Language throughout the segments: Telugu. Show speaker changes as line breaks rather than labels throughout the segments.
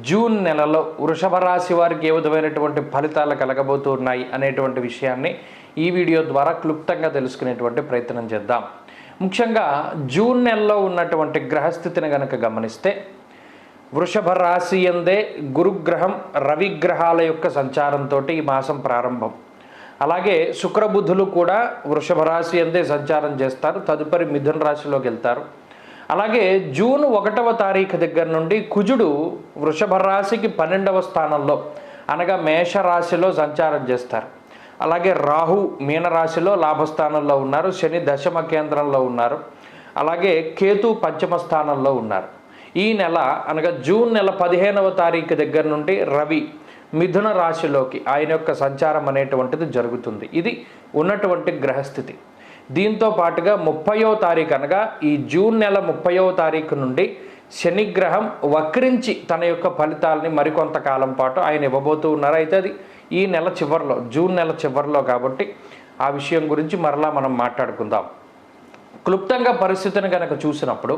జూన్ నెలలో వృషభ రాశి వారికి ఏ విధమైనటువంటి ఫలితాలు కలగబోతున్నాయి అనేటువంటి విషయాన్ని ఈ వీడియో ద్వారా క్లుప్తంగా తెలుసుకునేటువంటి ప్రయత్నం చేద్దాం. ముఖ్యంగా జూన్ నెలలో ఉన్నటువంటి గ్రహస్థితిని గనక గమనిస్తే వృషభ రాశి యందే గురుగ్రహం రవిగ్రహాల యొక్క సంచారంతో ఈ మాసం ప్రారంభం. అలాగే శుక్రబుధులు కూడా వృషభ రాశి యందే సంచారం చేస్తారు, తదుపరి మిథున రాశిలోకి వెళ్తారు. అలాగే జూన్ 1వ తారీఖు దగ్గర నుండి కుజుడు వృషభ రాశికి 12వ స్థానంలో అనగా మేషరాశిలో సంచారం చేస్తారు. అలాగే రాహు మీనరాశిలో లాభస్థానంలో ఉన్నారు, శని దశమ కేంద్రంలో ఉన్నారు, అలాగే కేతు పంచమ స్థానంలో ఉన్నారు. ఈ నెల అనగా జూన్ నెల 15వ తారీఖు దగ్గర నుండి రవి మిథున రాశిలోకి ఆయన యొక్క సంచారం అనేటువంటిది జరుగుతుంది. ఇది ఉన్నటువంటి గ్రహస్థితి. దీంతో పాటుగా 30వ తారీఖు అనగా ఈ జూన్ నెల 30వ తారీఖు నుండి శనిగ్రహం వక్రించి తన యొక్క ఫలితాలని మరికొంతకాలం పాటు ఆయన ఇవ్వబోతూ ఉన్నారు. అయితే అది ఈ నెల చివరిలో, జూన్ నెల చివరిలో కాబట్టి ఆ విషయం గురించి మరలా మనం మాట్లాడుకుందాం. క్లుప్తంగా పరిస్థితిని కనుక చూసినప్పుడు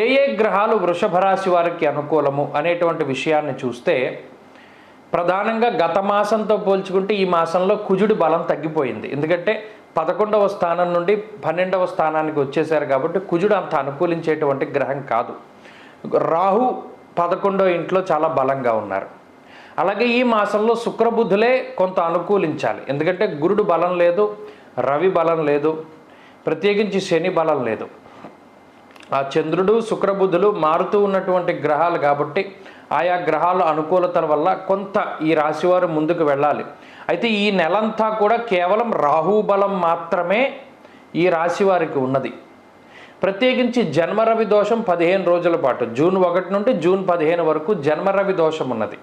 ఏ ఏ గ్రహాలు వృషభ రాశి వారికి అనుకూలము అనేటువంటి విషయాన్ని చూస్తే ప్రధానంగా గత మాసంతో పోల్చుకుంటే ఈ మాసంలో కుజుడి బలం తగ్గిపోయింది. ఎందుకంటే 11వ స్థానం నుండి 12వ స్థానానికి వచ్చేసారు కాబట్టి కుజుడు అంత అనుకూలించేటువంటి గ్రహం కాదు. రాహు 11వ ఇంట్లో చాలా బలంగా ఉన్నారు. అలాగే ఈ మాసంలో శుక్రబుధులే కొంత అనుకూలించాలి. ఎందుకంటే గురుడు బలం లేదు, రవి బలం లేదు, ప్రత్యేకించి శని బలం లేదు. ఆ చంద్రుడు శుక్రబుధులు మారుతూ ఉన్నటువంటి గ్రహాలు కాబట్టి ఆయా గ్రహాల అనుకూలతల వల్ల కొంత ఈ రాశివారు ముందుకు వెళ్ళాలి. అయితే ఈ నెలంతా కూడా కేవలం రాహు బలం మాత్రమే ఈ రాశి వారికి ఉన్నది. ప్రత్యేకించి జన్మరవి దోషం 15 రోజుల పాటు జూన్ 1 నుండి జూన్ 15 వరకు జన్మరవి దోషం ఉన్నది.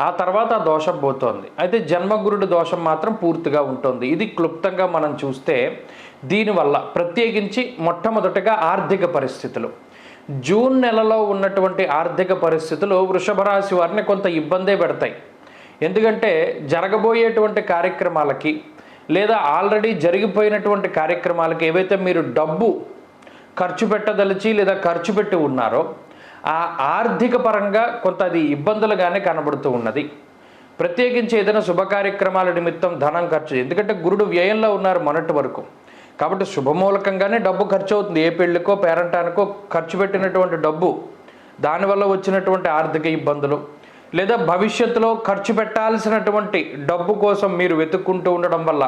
ఆ తర్వాత ఆ దోషం పోతోంది. అయితే జన్మగురుడు దోషం మాత్రం పూర్తిగా ఉంటుంది. ఇది క్లుప్తంగా మనం చూస్తే దీనివల్ల ప్రత్యేకించి మొట్టమొదటిగా ఆర్థిక పరిస్థితులు, జూన్ నెలలో ఉన్నటువంటి ఆర్థిక పరిస్థితులు వృషభ రాశి వారిని కొంత ఇబ్బందే పెడతాయి. ఎందుకంటే జరగబోయేటువంటి కార్యక్రమాలకి లేదా ఆల్రెడీ జరిగిపోయినటువంటి కార్యక్రమాలకి ఏవైతే మీరు డబ్బు ఖర్చు పెట్టదలిచి లేదా ఖర్చు పెట్టి ఉన్నారో ఆ ఆర్థిక పరంగా కొంత అది ఇబ్బందులుగానే కనబడుతూ ఉన్నది. ప్రత్యేకించి ఏదైనా శుభ కార్యక్రమాల నిమిత్తం ధనం ఖర్చు, ఎందుకంటే గురుడు వ్యయంలో ఉన్నారు మొన్నటి వరకు కాబట్టి శుభమూలకంగానే డబ్బు ఖర్చు అవుతుంది. ఏ పెళ్ళికో పేరంటానికో ఖర్చు పెట్టినటువంటి డబ్బు దానివల్ల వచ్చినటువంటి ఆర్థిక ఇబ్బందులు, లేదా భవిష్యత్తులో ఖర్చు పెట్టాల్సినటువంటి డబ్బు కోసం మీరు వెతుక్కుంటూ ఉండడం వల్ల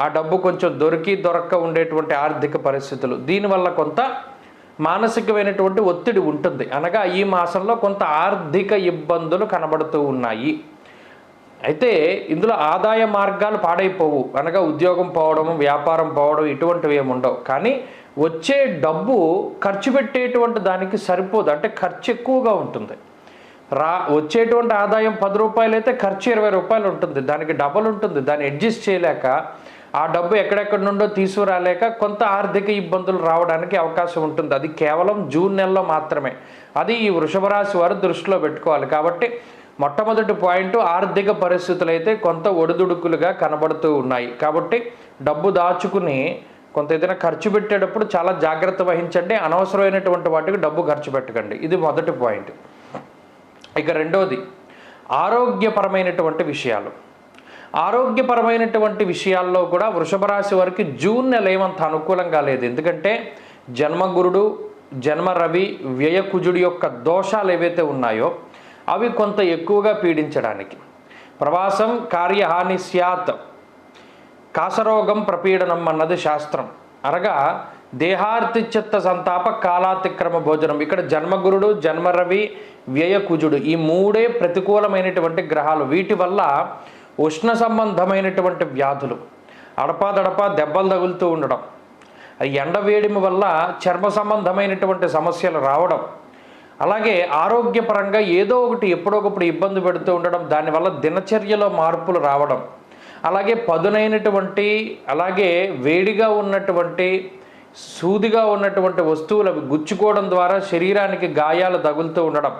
ఆ డబ్బు కొంచెం దొరక్క ఉండేటువంటి ఆర్థిక పరిస్థితులు, దీనివల్ల కొంత మానసికమైనటువంటి ఒత్తిడి ఉంటుంది. అనగా ఈ మాసంలో కొంత ఆర్థిక ఇబ్బందులు కనబడుతూ ఉన్నాయి. అయితే ఇందులో ఆదాయ మార్గాలు పాడైపోవు, అనగా ఉద్యోగం పోవడం, వ్యాపారం పోవడం ఇటువంటివి ఏమి ఉండవు. కానీ వచ్చే డబ్బు ఖర్చు పెట్టేటువంటి దానికి సరిపోదు, అంటే ఖర్చు ఎక్కువగా ఉంటుంది. వచ్చేటువంటి ఆదాయం 10 రూపాయలు అయితే ఖర్చు 20 రూపాయలు ఉంటుంది, దానికి డబల్ ఉంటుంది. దాన్ని అడ్జస్ట్ చేయలేక ఆ డబ్బు ఎక్కడెక్కడి నుండో తీసుకురాలేక కొంత ఆర్థిక ఇబ్బందులు రావడానికి అవకాశం ఉంటుంది. అది కేవలం జూన్ నెలలో మాత్రమే. అది ఈ వృషభ రాశి వారు దృష్టిలో పెట్టుకోవాలి. కాబట్టి మొట్టమొదటి పాయింట్, ఆర్థిక పరిస్థితులు అయితే కొంత ఒడిదుడుకులుగా కనబడుతూ ఉన్నాయి. కాబట్టి డబ్బు దాచుకుని కొంత ఏదైనా ఖర్చు పెట్టేటప్పుడు చాలా జాగ్రత్త వహించండి. అనవసరమైనటువంటి వాటికి డబ్బు ఖర్చు పెట్టకండి. ఇది మొదటి పాయింట్. ఇక రెండవది ఆరోగ్యపరమైనటువంటి విషయాలు. ఆరోగ్యపరమైనటువంటి విషయాల్లో కూడా వృషభ రాశి వారికి జూన్ నెల ఏమంత అనుకూలంగా లేదు. ఎందుకంటే జన్మగురుడు, జన్మ రవి, వ్యయకుజుడి యొక్క దోషాలు ఏవైతే ఉన్నాయో అవి కొంత ఎక్కువగా పీడించడానికి. ప్రవాసం కార్యహాని స్యాత్, కాసరోగం ప్రపీడనం అన్నది శాస్త్రం. అనగా దేహార్తిచిత్త సంతాప కాలాతిక్రమ భోజనం. ఇక్కడ జన్మగురుడు, జన్మరవి, వ్యయకుజుడు ఈ మూడే ప్రతికూలమైనటువంటి గ్రహాలు. వీటి వల్ల ఉష్ణ సంబంధమైనటువంటి వ్యాధులు, అడపాదడపా దెబ్బలు తగులుతూ ఉండడం, ఎండ వేడిమి వల్ల చర్మ సంబంధమైనటువంటి సమస్యలు రావడం, అలాగే ఆరోగ్యపరంగా ఏదో ఒకటి ఎప్పుడొకప్పుడు ఇబ్బంది పెడుతూ ఉండడం, దానివల్ల దినచర్యలో మార్పులు రావడం, అలాగే పదునైనటువంటి అలాగే వేడిగా ఉన్నటువంటి సూదిగా ఉన్నటువంటి వస్తువులు అవి గుచ్చుకోవడం ద్వారా శరీరానికి గాయాలు తగులుతూ ఉండడం,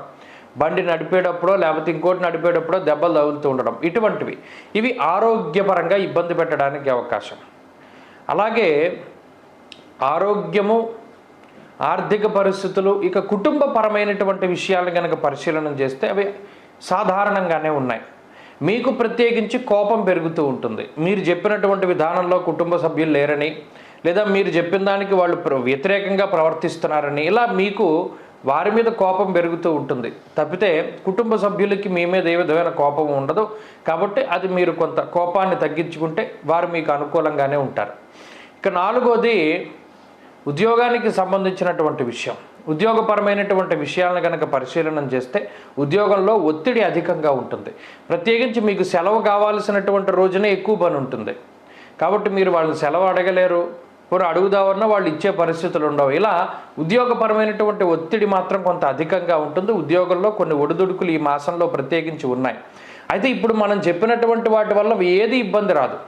బండి నడిపేటప్పుడో లేకపోతే ఇంకోటి నడిపేటప్పుడో దెబ్బలు తగులుతూ ఉండడం, ఇటువంటివి ఇవి ఆరోగ్యపరంగా ఇబ్బంది పెట్టడానికి అవకాశం. అలాగే ఆరోగ్యము ఆర్థిక పరిస్థితులు, ఇక కుటుంబపరమైనటువంటి విషయాలను కనుక పరిశీలన చేస్తే అవి సాధారణంగానే ఉన్నాయి. మీకు ప్రత్యేకించి కోపం పెరుగుతూ ఉంటుంది. మీరు చెప్పినటువంటి విధానంలో కుటుంబ సభ్యులు లేరని, లేదా మీరు చెప్పిన దానికి వాళ్ళు వ్యతిరేకంగా ప్రవర్తిస్తున్నారని, ఇలా మీకు వారి మీద కోపం పెరుగుతూ ఉంటుంది తప్పితే కుటుంబ సభ్యులకి మీ మీద ఏ విధమైన కోపం ఉండదు. కాబట్టి అది మీరు కొంత కోపాన్ని తగ్గించుకుంటే వారు మీకు అనుకూలంగానే ఉంటారు. ఇక 4వది ఉద్యోగానికి సంబంధించినటువంటి విషయం. ఉద్యోగపరమైనటువంటి విషయాలను కనుక పరిశీలన చేస్తే ఉద్యోగంలో ఒత్తిడి అధికంగా ఉంటుంది. ప్రత్యేకించి మీకు సెలవు కావాల్సినటువంటి రోజునే ఎక్కువ పని ఉంటుంది. కాబట్టి మీరు వాళ్ళని సెలవు అడగలేరు, పోనీ అడుగుదామన్నా వాళ్ళు ఇచ్చే పరిస్థితులు ఉండవు. ఇలా ఉద్యోగపరమైనటువంటి ఒత్తిడి మాత్రం కొంత అధికంగా ఉంటుంది. ఉద్యోగంలో కొన్ని ఒడిదుడుకులు ఈ మాసంలో ప్రత్యేకించి ఉన్నాయి. అయితే ఇప్పుడు మనం చెప్పినటువంటి వాటి వల్ల ఏది ఇబ్బంది రాదు.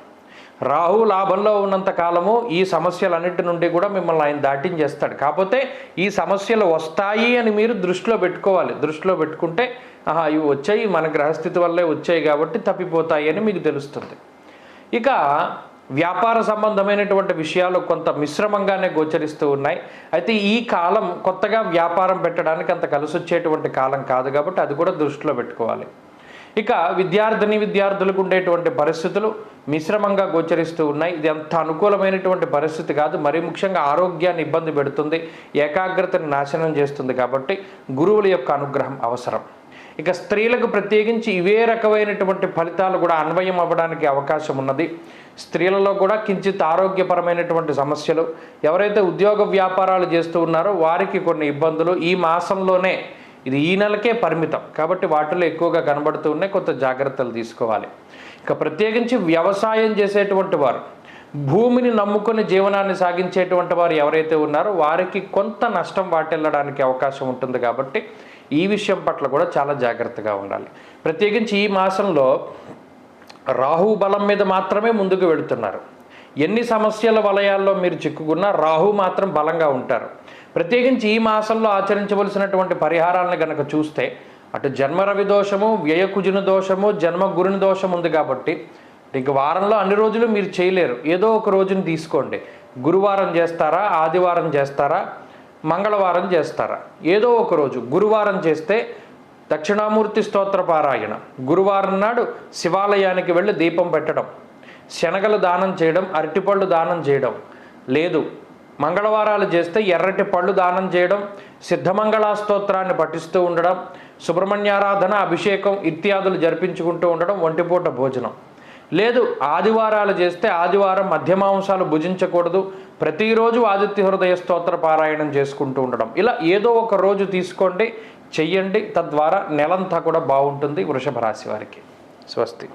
రాహు లాభంలో ఉన్నంత కాలము ఈ సమస్యలన్నిటి నుండి కూడా మిమ్మల్ని ఆయన దాటించేస్తాడు. కాకపోతే ఈ సమస్యలు వస్తాయి అని మీరు దృష్టిలో పెట్టుకోవాలి. దృష్టిలో పెట్టుకుంటే ఇవి వచ్చాయి, మన గ్రహస్థితి వల్లే వచ్చాయి కాబట్టి తప్పిపోతాయి అని మీకు తెలుస్తుంది. ఇక వ్యాపార సంబంధమైనటువంటి విషయాలు కొంత మిశ్రమంగానే గోచరిస్తూ ఉన్నాయి. అయితే ఈ కాలం కొత్తగా వ్యాపారం పెట్టడానికి అంత కలిసి వచ్చేటువంటి కాలం కాదు కాబట్టి అది కూడా దృష్టిలో పెట్టుకోవాలి. ఇక విద్యార్థులకు ఉండేటువంటి పరిస్థితులు మిశ్రమంగా గోచరిస్తూ ఉన్నాయి. ఇది అంత అనుకూలమైనటువంటి పరిస్థితి కాదు. మరీ ముఖ్యంగా ఆరోగ్యాన్ని ఇబ్బంది పెడుతుంది, ఏకాగ్రతని నాశనం చేస్తుంది. కాబట్టి గురువుల యొక్క అనుగ్రహం అవసరం. ఇక స్త్రీలకు ప్రత్యేకించి ఇవే రకమైనటువంటి ఫలితాలు కూడా అన్వయం అవ్వడానికి అవకాశం ఉన్నది. స్త్రీలలో కూడా కించిత్ ఆరోగ్యపరమైనటువంటి సమస్యలు, ఎవరైతే ఉద్యోగ వ్యాపారాలు చేస్తూ ఉన్నారో వారికి కొన్ని ఇబ్బందులు ఈ మాసంలోనే, ఇది ఈ నెలకే పరిమితం కాబట్టి వాటిలో ఎక్కువగా కనబడుతూ ఉన్నాయి. కొంత జాగ్రత్తలు తీసుకోవాలి. ఇక ప్రత్యేకించి వ్యవసాయం చేసేటువంటి వారు, భూమిని నమ్ముకొని జీవనాన్ని సాగించేటువంటి వారు ఎవరైతే ఉన్నారో వారికి కొంత నష్టం వాటిల్లడానికి అవకాశం ఉంటుంది. కాబట్టి ఈ విషయం పట్ల కూడా చాలా జాగ్రత్తగా ఉండాలి. ప్రత్యేకించి ఈ మాసంలో రాహు బలం మీద మాత్రమే ముందుకు వెళుతున్నారు. ఎన్ని సమస్యల వలయాల్లో మీరు చిక్కుకున్నా రాహు మాత్రం బలంగా ఉంటారు. ప్రత్యేకించి ఈ మాసంలో ఆచరించవలసినటువంటి పరిహారాలను కనుక చూస్తే అటు జన్మ రవి దోషము, వ్యయకుజుని దోషము, జన్మ గురుని దోషం ఉంది. కాబట్టి ఇంక వారంలో అన్ని రోజులు మీరు చేయలేరు. ఏదో ఒక రోజుని తీసుకోండి. గురువారం చేస్తారా, ఆదివారం చేస్తారా, మంగళవారం చేస్తారా, ఏదో ఒక రోజు. గురువారం చేస్తే దక్షిణామూర్తి స్తోత్ర పారాయణ, గురువారం నాడు శివాలయానికి వెళ్ళి దీపం పెట్టడం, శనగలు దానం చేయడం, అరటిపళ్ళు దానం చేయడం. లేదు మంగళవారాలు చేస్తే ఎర్రటి పళ్ళు దానం చేయడం, సిద్ధమంగళా స్తోత్రాన్ని పఠిస్తూ ఉండడం, సుబ్రహ్మణ్యారాధన, అభిషేకం ఇత్యాదులు జరిపించుకుంటూ ఉండడం, ఒంటిపూట భోజనం. లేదు ఆదివారాలు చేస్తే ఆదివారం మధ్యమాంసాలు భుజించకూడదు, ప్రతిరోజు ఆదిత్య హృదయ స్తోత్ర పారాయణం చేసుకుంటూ ఉండడం. ఇలా ఏదో ఒక రోజు తీసుకోండి, చెయ్యండి. తద్వారా నెలంతా కూడా బాగుంటుంది వృషభ రాశి వారికి. స్వస్తి.